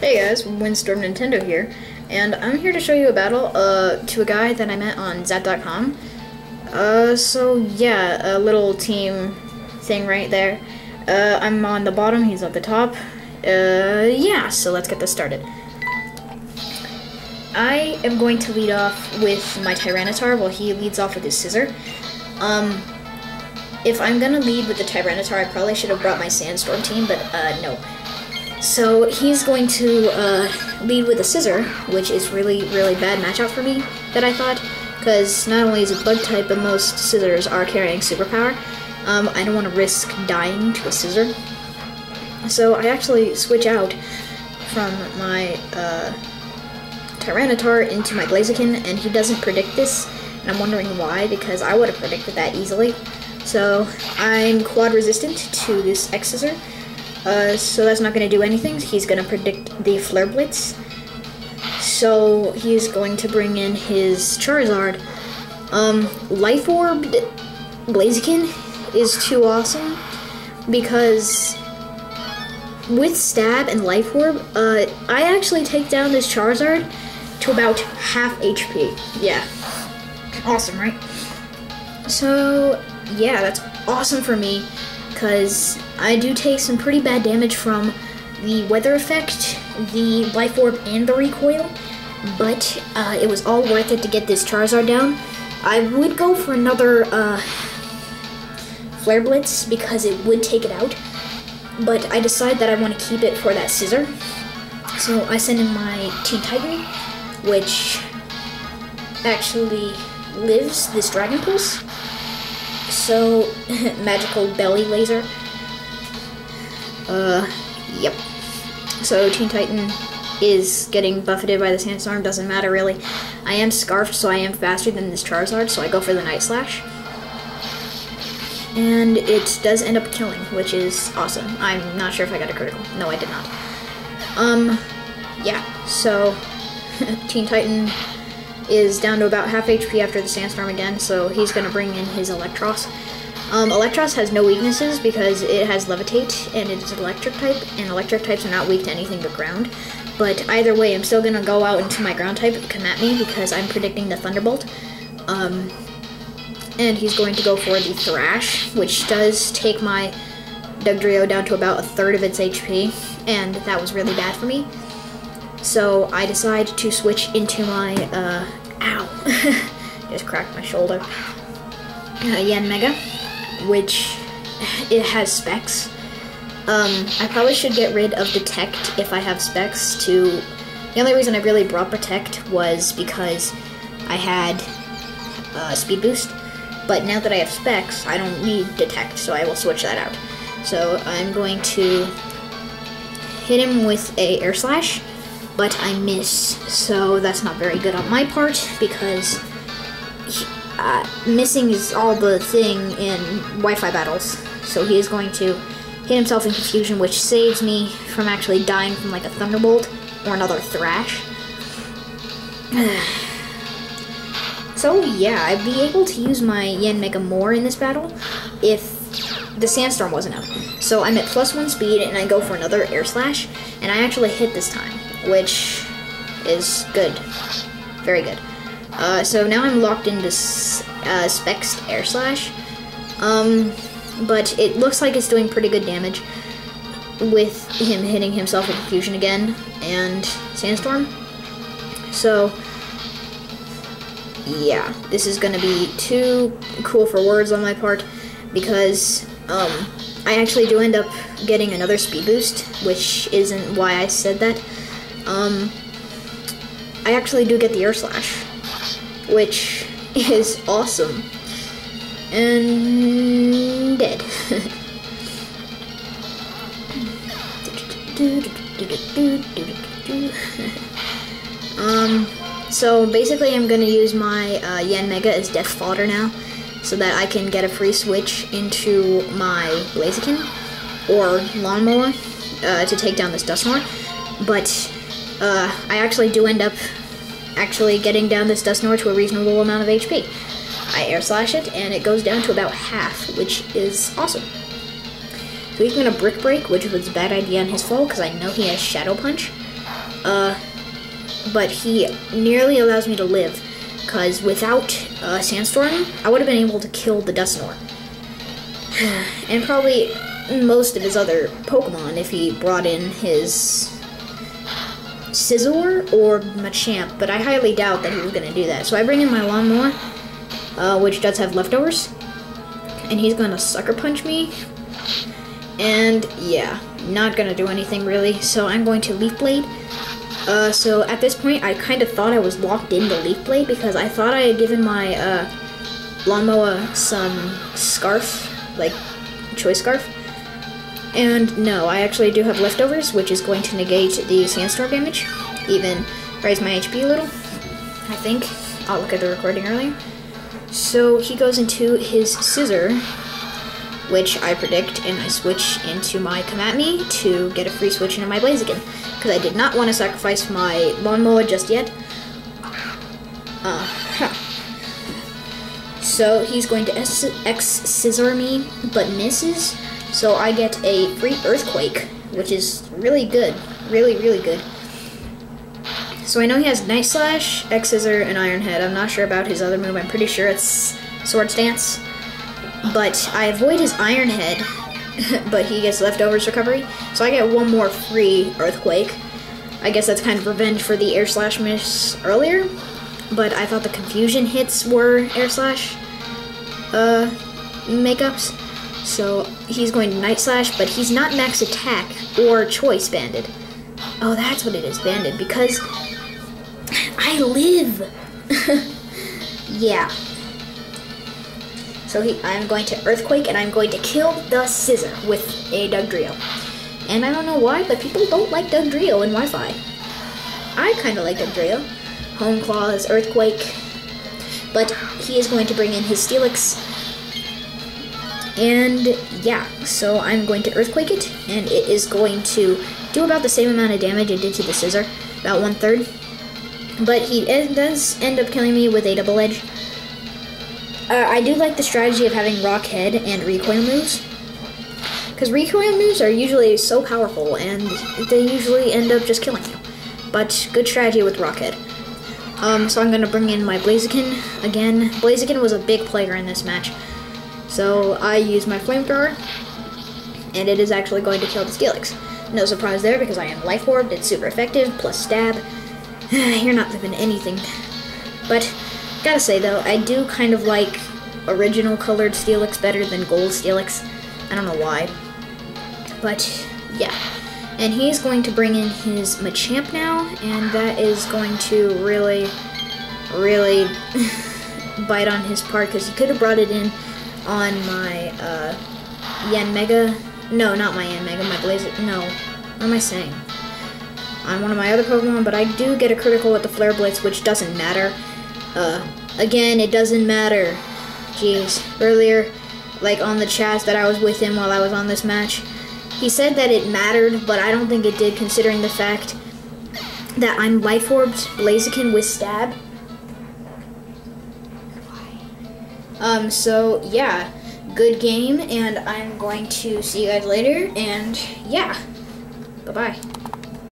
Hey guys, Windstorm Nintendo here, and I'm here to show you a battle to a guy that I met on Zat.com. So yeah, a little team thing right there. I'm on the bottom, he's at the top. Yeah, so let's get this started. I am going to lead off with my Tyranitar while he leads off with his Scissor. If I'm gonna lead with the Tyranitar, I probably should have brought my Sandstorm team, but no. So he's going to lead with a Scissor, which is really bad matchup for me, that I thought, because not only is it bug type, but most Scissors are carrying superpower. I don't want to risk dying to a Scissor. So I actually switch out from my Tyranitar into my Blaziken, and he doesn't predict this, and I'm wondering why, because I would have predicted that easily. So I'm quad resistant to this X-Scissor. So that's not going to do anything. He's going to predict the Flare Blitz. So he's going to bring in his Charizard. Life Orbed Blaziken is too awesome because with Stab and Life Orb, I actually take down this Charizard to about half HP. Yeah. Awesome, right? So, yeah, that's awesome for me, because I do take some pretty bad damage from the weather effect, the Life Orb, and the recoil, but it was all worth it to get this Charizard down. I would go for another Flare Blitz, because it would take it out, but I decide that I want to keep it for that Scissor. So I send in my Teen Titan, which actually lives this Dragon Pulse. So, magical belly laser. Yep. So, Teen Titan is getting buffeted by the Sandstorm, doesn't matter really. I am Scarfed, so I am faster than this Charizard, so I go for the Night Slash. And it does end up killing, which is awesome. I'm not sure if I got a critical. No, I did not. Yeah, so, Teen Titan is down to about half HP after the Sandstorm again, so he's going to bring in his Electros. Electros has no weaknesses because it has Levitate, and it is an electric type, and electric types are not weak to anything but ground. But either way, I'm still going to go out into my ground type and come at me because I'm predicting the Thunderbolt. And he's going to go for the Thrash, which does take my Dugtrio down to about a third of its HP, and that was really bad for me. So I decide to switch into my, ow, just cracked my shoulder, Yanmega, which it has Specs. I probably should get rid of Detect if I have Specs to, the only reason I really brought Protect was because I had Speed Boost, but now that I have Specs, I don't need Detect, so I will switch that out. So I'm going to hit him with a Air Slash, but I miss, so that's not very good on my part, because missing is all the thing in Wi-Fi battles. So he is going to hit himself in Confusion, which saves me from actually dying from like a Thunderbolt or another Thrash. So yeah, I'd be able to use my Yanmega more in this battle if the Sandstorm wasn't out. So I'm at +1 speed, and I go for another Air Slash, and I actually hit this time, which is good. Very good. So now I'm locked into Specs Air Slash, but it looks like it's doing pretty good damage with him hitting himself in Confusion again and Sandstorm. So yeah, this is gonna be too cool for words on my part, because I actually do end up getting another Speed Boost, which isn't why I said that. I actually do get the Air Slash, which is awesome. And dead. So basically I'm gonna use my Yanmega as Death Fodder now, so that I can get a free switch into my Blaziken or Lawnmower to take down this Dusknoir. But I actually do end up actually getting down this Dusknoir to a reasonable amount of HP. I Air Slash it, and it goes down to about half, which is awesome. So he's going to Brick Break, which was a bad idea on his fault, because I know he has Shadow Punch. but he nearly allows me to live, because without Sandstorm, I would have been able to kill the Dusknoir. And probably most of his other Pokemon if he brought in his Scizor or Machamp, but I highly doubt that he was going to do that. So I bring in my Lawnmower, which does have leftovers, and he's going to Sucker Punch me, and yeah, not going to do anything really, so I'm going to Leaf Blade. So at this point, I kind of thought I was locked into Leaf Blade because I thought I had given my Lawnmower some Scarf, like Choice Scarf. And no, I actually do have leftovers, which is going to negate the Sandstorm damage, even raise my HP a little, I think. I'll look at the recording earlier. So he goes into his Scizor, which I predict, and I switch into my Come At Me to get a free switch into my Blaziken, because I did not want to sacrifice my Lawnmower just yet. So he's going to X-Scissor me, but misses, so I get a free Earthquake, which is really good. Really, really good. So I know he has Night Slash, X-Scissor, and Iron Head. I'm not sure about his other move. I'm pretty sure it's Swords Dance. But I avoid his Iron Head, but he gets Leftovers Recovery. So I get one more free Earthquake. I guess that's kind of revenge for the Air Slash miss earlier. But I thought the Confusion hits were Air Slash makeups. So he's going to Night Slash, but he's not max attack or choice banded. Oh, that's what it is, banded, because I live. Yeah. So I'm going to Earthquake, and I'm going to kill the Scizor with a Dugtrio. And I don't know why, but people don't like Dugtrio in Wi-Fi. I kind of like Dugtrio. Home Claws, Earthquake. But he is going to bring in his Steelix. And yeah, so I'm going to Earthquake it, and it is going to do about the same amount of damage it did to the Scizor, about 1/3. But he does end up killing me with a Double Edge. I do like the strategy of having Rock Head and Recoil moves, because Recoil moves are usually so powerful, and they usually end up just killing you. But good strategy with Rock Head. So I'm going to bring in my Blaziken again. Blaziken was a big player in this match. So I use my Flamethrower, and it is actually going to kill the Steelix. No surprise there, because I am Life Orbed, it's super effective, plus Stab. You're not living anything. But, gotta say though, I do kind of like original colored Steelix better than gold Steelix. I don't know why. But, yeah. And he's going to bring in his Machamp now, and that is going to really, really bite on his part, because he could have brought it in on my Yanmega. No, not my Yanmega, my no. What am I saying? On one of my other Pokemon, but I do get a critical with the Flare Blitz, which doesn't matter. Again, it doesn't matter. Jeez. Earlier, like on the chat that I was with him while I was on this match, he said that it mattered, but I don't think it did, considering the fact that I'm Life Orbed Blaziken with Stab. So, yeah, good game, and I'm going to see you guys later, and yeah, bye-bye.